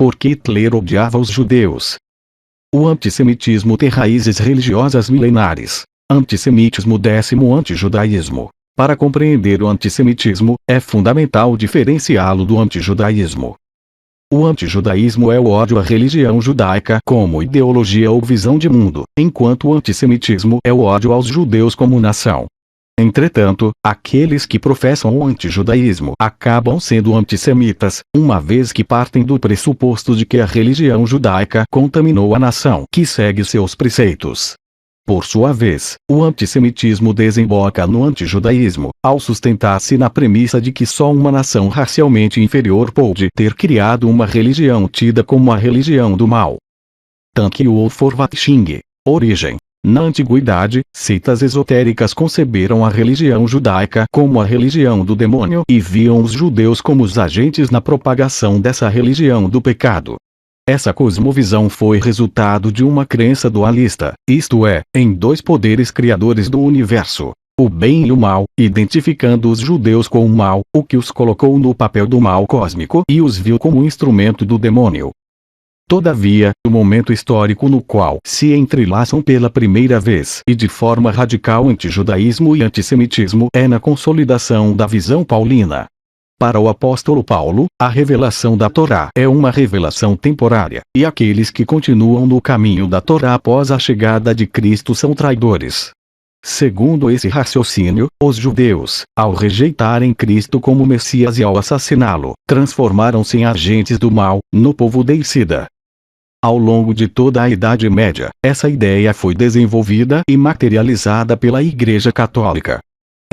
porque Hitler odiava os judeus. O antissemitismo tem raízes religiosas milenares. Antissemitismo décimo antijudaísmo. Para compreender o antissemitismo, é fundamental diferenciá-lo do antijudaísmo. O antijudaísmo é o ódio à religião judaica como ideologia ou visão de mundo, enquanto o antissemitismo é o ódio aos judeus como nação. Entretanto, aqueles que professam o antijudaísmo acabam sendo antissemitas, uma vez que partem do pressuposto de que a religião judaica contaminou a nação que segue seus preceitos. Por sua vez, o antissemitismo desemboca no antijudaísmo, ao sustentar-se na premissa de que só uma nação racialmente inferior pôde ter criado uma religião tida como a religião do mal. Tanque Wolfowatching. Origem. Na antiguidade, seitas esotéricas conceberam a religião judaica como a religião do demônio e viam os judeus como os agentes na propagação dessa religião do pecado. Essa cosmovisão foi resultado de uma crença dualista, isto é, em dois poderes criadores do universo, o bem e o mal, identificando os judeus com o mal, o que os colocou no papel do mal cósmico e os viu como instrumento do demônio. Todavia, o momento histórico no qual se entrelaçam pela primeira vez e de forma radical antijudaísmo e antissemitismo é na consolidação da visão paulina. Para o apóstolo Paulo, a revelação da Torá é uma revelação temporária, e aqueles que continuam no caminho da Torá após a chegada de Cristo são traidores. Segundo esse raciocínio, os judeus, ao rejeitarem Cristo como Messias e ao assassiná-lo, transformaram-se em agentes do mal, no povo deicida. Ao longo de toda a Idade Média, essa ideia foi desenvolvida e materializada pela Igreja Católica.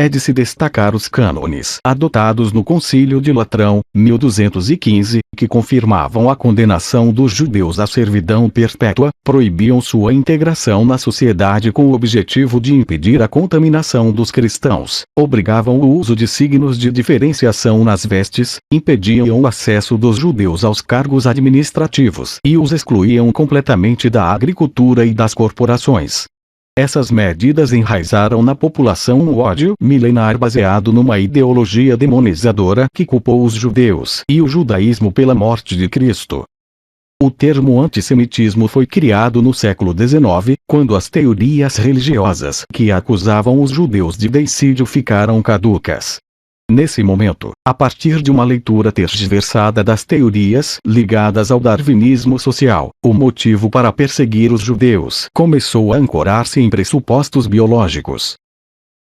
É de se destacar os cânones adotados no Concílio de Latrão, 1215, que confirmavam a condenação dos judeus à servidão perpétua, proibiam sua integração na sociedade com o objetivo de impedir a contaminação dos cristãos, obrigavam o uso de signos de diferenciação nas vestes, impediam o acesso dos judeus aos cargos administrativos e os excluíam completamente da agricultura e das corporações. Essas medidas enraizaram na população um ódio milenar baseado numa ideologia demonizadora que culpou os judeus e o judaísmo pela morte de Cristo. O termo antissemitismo foi criado no século XIX, quando as teorias religiosas que acusavam os judeus de deicídio ficaram caducas. Nesse momento, a partir de uma leitura tergiversada das teorias ligadas ao darwinismo social, o motivo para perseguir os judeus começou a ancorar-se em pressupostos biológicos.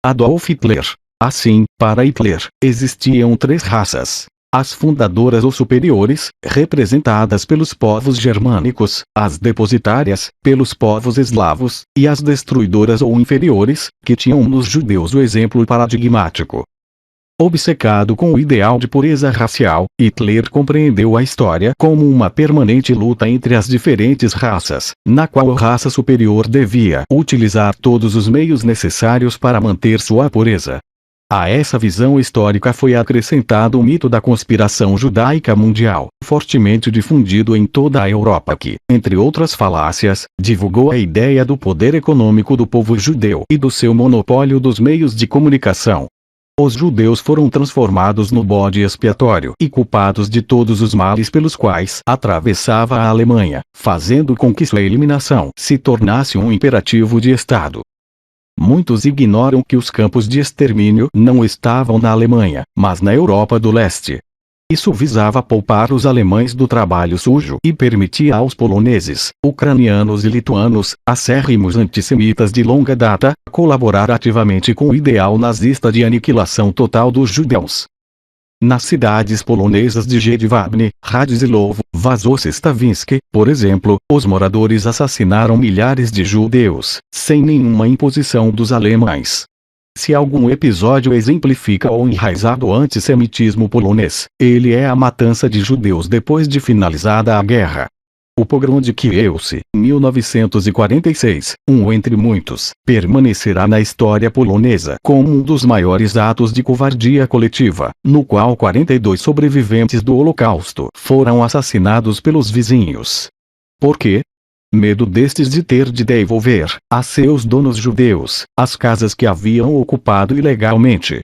Adolf Hitler. Assim, para Hitler, existiam três raças: as fundadoras ou superiores, representadas pelos povos germânicos, as depositárias, pelos povos eslavos, e as destruidoras ou inferiores, que tinham nos judeus o exemplo paradigmático. Obcecado com o ideal de pureza racial, Hitler compreendeu a história como uma permanente luta entre as diferentes raças, na qual a raça superior devia utilizar todos os meios necessários para manter sua pureza. A essa visão histórica foi acrescentado o mito da conspiração judaica mundial, fortemente difundido em toda a Europa que, entre outras falácias, divulgou a ideia do poder econômico do povo judeu e do seu monopólio dos meios de comunicação. Os judeus foram transformados no bode expiatório e culpados de todos os males pelos quais atravessava a Alemanha, fazendo com que sua eliminação se tornasse um imperativo de Estado. Muitos ignoram que os campos de extermínio não estavam na Alemanha, mas na Europa do Leste. Isso visava poupar os alemães do trabalho sujo e permitia aos poloneses, ucranianos e lituanos, acérrimos antissemitas de longa data, colaborar ativamente com o ideal nazista de aniquilação total dos judeus. Nas cidades polonesas de Jedwabne, Radziwiłł, Wazowsze-Stawińskie, por exemplo, os moradores assassinaram milhares de judeus, sem nenhuma imposição dos alemães. Se algum episódio exemplifica o enraizado antissemitismo polonês, ele é a matança de judeus depois de finalizada a guerra. O pogrom de Kielce, 1946, entre muitos, permanecerá na história polonesa como um dos maiores atos de covardia coletiva, no qual 42 sobreviventes do Holocausto foram assassinados pelos vizinhos. Por quê? Medo destes de ter de devolver a seus donos judeus as casas que haviam ocupado ilegalmente,